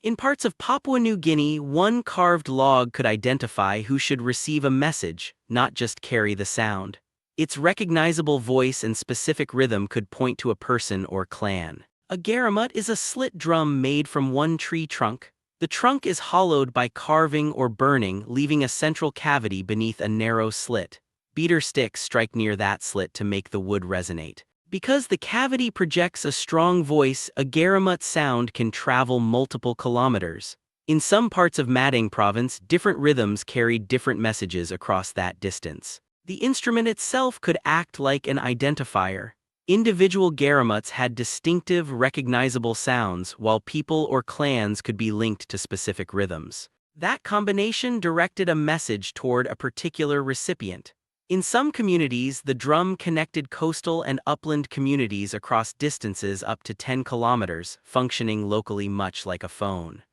In parts of Papua New Guinea, one carved log could identify who should receive a message, not just carry the sound. Its recognizable voice and specific rhythm could point to a person or clan. A garamut is a slit drum made from one tree trunk. The trunk is hollowed by carving or burning, leaving a central cavity beneath a narrow slit. Beater sticks strike near that slit to make the wood resonate. Because the cavity projects a strong voice, a garamut sound can travel multiple kilometers. In some parts of Madang province, different rhythms carried different messages across that distance. The instrument itself could act like an identifier. Individual garamuts had distinctive, recognizable sounds, while people or clans could be linked to specific rhythms. That combination directed a message toward a particular recipient. In some communities, the drum connected coastal and upland communities across distances up to 10 kilometers, functioning locally much like a phone.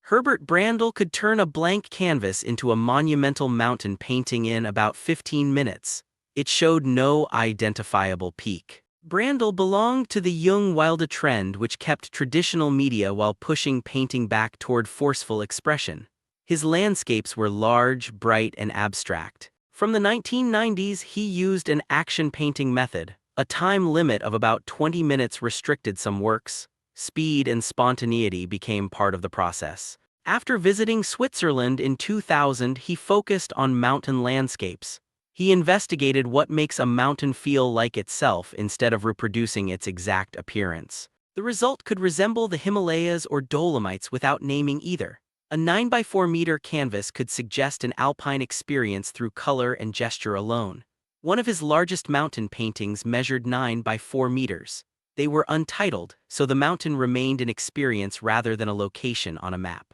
Herbert Brandl could turn a blank canvas into a monumental mountain painting in about 15 minutes. It showed no identifiable peak. Brandl belonged to the Jung Wilde trend, which kept traditional media while pushing painting back toward forceful expression. His landscapes were large, bright, and abstract. From the 1990s, he used an action painting method. A time limit of about 20 minutes restricted some works. Speed and spontaneity became part of the process. After visiting Switzerland in 2000, he focused on mountain landscapes. He investigated what makes a mountain feel like itself instead of reproducing its exact appearance. The result could resemble the Himalayas or Dolomites without naming either. A 9x4-meter canvas could suggest an alpine experience through color and gesture alone. One of his largest mountain paintings measured 9 by 4 meters. They were untitled, so the mountain remained an experience rather than a location on a map.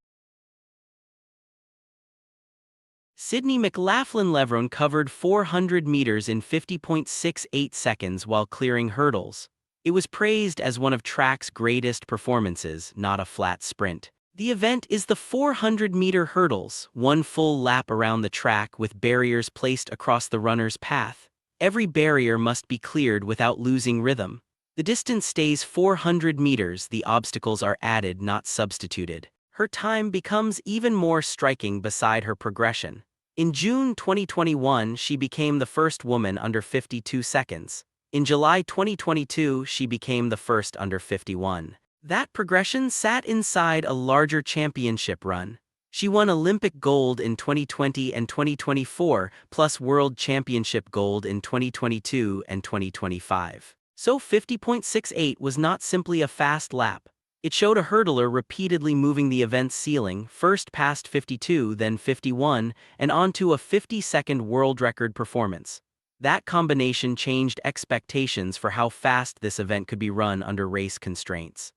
Sydney McLaughlin-Levrone covered 400 meters in 50.68 seconds while clearing hurdles. It was praised as one of track's greatest performances, not a flat sprint. The event is the 400-meter hurdles, one full lap around the track with barriers placed across the runner's path. Every barrier must be cleared without losing rhythm. The distance stays 400 meters, the obstacles are added, not substituted. Her time becomes even more striking beside her progression. In June 2021, she became the first woman under 52 seconds. In July 2022, she became the first under 51. That progression sat inside a larger championship run. She won Olympic gold in 2020 and 2024, plus World Championship gold in 2022 and 2025. So 50.68 was not simply a fast lap. It showed a hurdler repeatedly moving the event's ceiling, first past 52, then 51, and onto a 50-second world record performance. That combination changed expectations for how fast this event could be run under race constraints.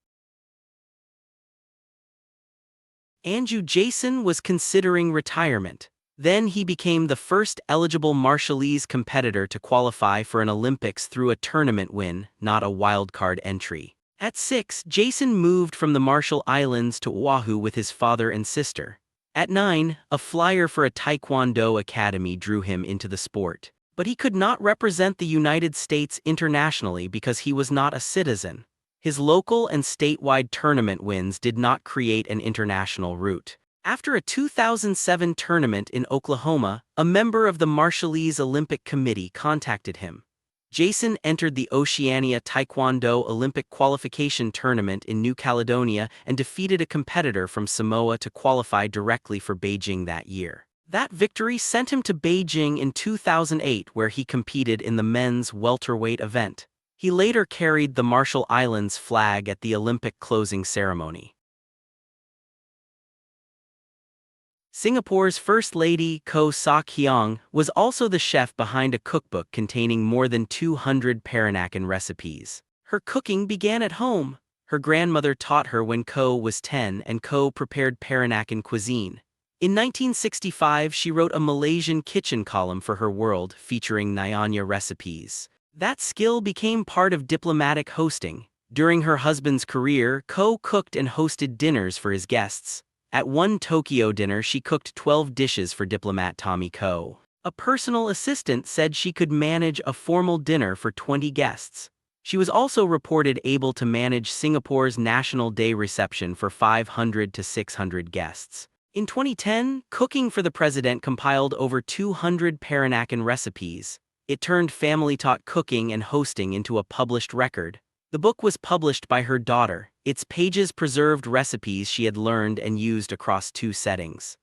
Anju Jason was considering retirement. Then he became the first eligible Marshallese competitor to qualify for an Olympics through a tournament win, not a wildcard entry. At 6, Jason moved from the Marshall Islands to Oahu with his father and sister. At 9, a flyer for a taekwondo academy drew him into the sport. But he could not represent the United States internationally because he was not a citizen. His local and statewide tournament wins did not create an international route. After a 2007 tournament in Oklahoma, a member of the Marshallese Olympic Committee contacted him. Jason entered the Oceania Taekwondo Olympic Qualification Tournament in New Caledonia and defeated a competitor from Samoa to qualify directly for Beijing that year. That victory sent him to Beijing in 2008, where he competed in the men's welterweight event. He later carried the Marshall Islands flag at the Olympic closing ceremony. Singapore's First Lady, Koh Sok Hiong, was also the chef behind a cookbook containing more than 200 Peranakan recipes. Her cooking began at home. Her grandmother taught her when Koh was 10, and Koh prepared Peranakan cuisine. In 1965, she wrote a Malaysian kitchen column for her World featuring Nyanya recipes. That skill became part of diplomatic hosting. During her husband's career, Koh cooked and hosted dinners for his guests. At one Tokyo dinner, she cooked 12 dishes for diplomat Tommy Koh. A personal assistant said she could manage a formal dinner for 20 guests. She was also reported able to manage Singapore's National Day reception for 500 to 600 guests. In 2010, Cooking for the President compiled over 200 Peranakan recipes. It turned family-taught cooking and hosting into a published record. The book was published by her daughter. Its pages preserved recipes she had learned and used across 2 settings.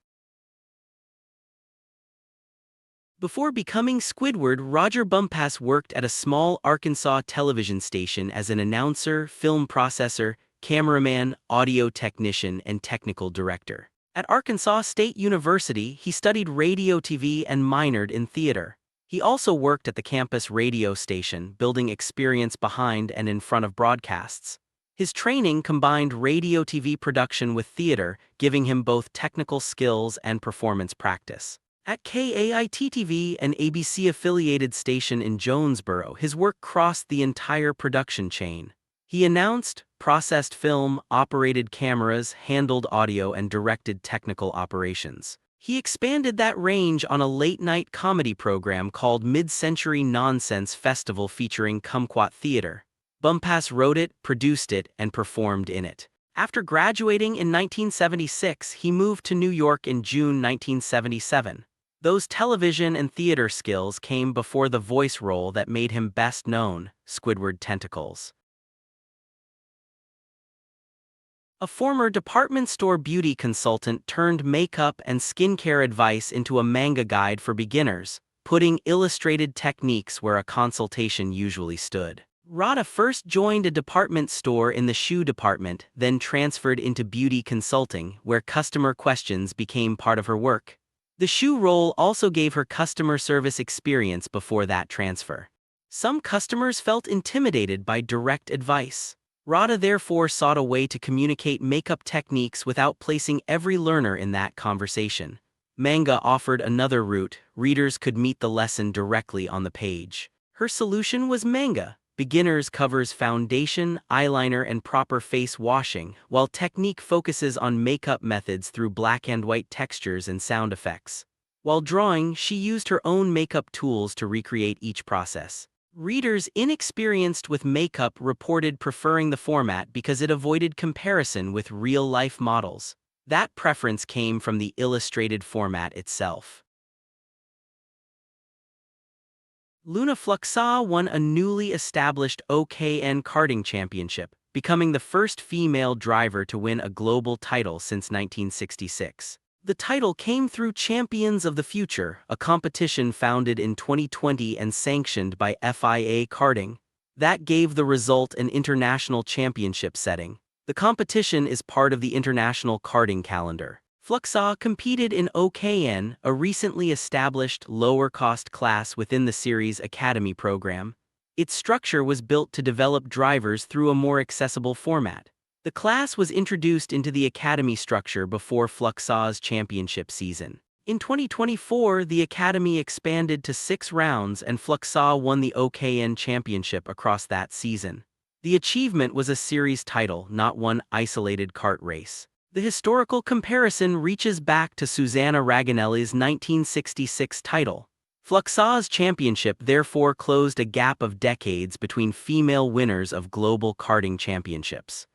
Before becoming Squidward, Rodger Bumpass worked at a small Arkansas television station as an announcer, film processor, cameraman, audio technician, and technical director. At Arkansas State University, he studied radio, TV, and minored in theater. He also worked at the campus radio station, building experience behind and in front of broadcasts. His training combined radio TV production with theater, giving him both technical skills and performance practice. At KAIT-TV, an ABC-affiliated station in Jonesboro, his work crossed the entire production chain. He announced, processed film, operated cameras, handled audio, and directed technical operations. He expanded that range on a late-night comedy program called Mid-Century Nonsense Festival featuring kumquat theater. Bumpass wrote it, produced it, and performed in it. After graduating in 1976, he moved to New York in June 1977. Those television and theater skills came before the voice role that made him best known, Squidward Tentacles. A former department store beauty consultant turned makeup and skincare advice into a manga guide for beginners, putting illustrated techniques where a consultation usually stood. Rodger first joined a department store in the shoe department, then transferred into beauty consulting, where customer questions became part of her work. The shoe role also gave her customer service experience before that transfer. Some customers felt intimidated by direct advice. Rodger therefore sought a way to communicate makeup techniques without placing every learner in that conversation. Manga offered another route. Readers could meet the lesson directly on the page. Her solution was Manga. Beginners covers foundation, eyeliner, and proper face washing, while Technique focuses on makeup methods through black and white textures and sound effects. While drawing, she used her own makeup tools to recreate each process. Readers inexperienced with makeup reported preferring the format because it avoided comparison with real-life models. That preference came from the illustrated format itself. Luna Fluxa won a newly established OKN karting championship, becoming the first female driver to win a global title since 1966. The title came through Champions of the Future, a competition founded in 2020 and sanctioned by FIA Karting. That gave the result an international championship setting. The competition is part of the international karting calendar. Fluxa competed in OKN, a recently established lower-cost class within the series Academy program. Its structure was built to develop drivers through a more accessible format. The class was introduced into the Academy structure before Fluxa's championship season. In 2024, the Academy expanded to 6 rounds and Fluxa won the OKN championship across that season. The achievement was a series title, not one isolated kart race. The historical comparison reaches back to Susanna Raganelli's 1966 title. Fluxa's championship therefore closed a gap of decades between female winners of global karting championships.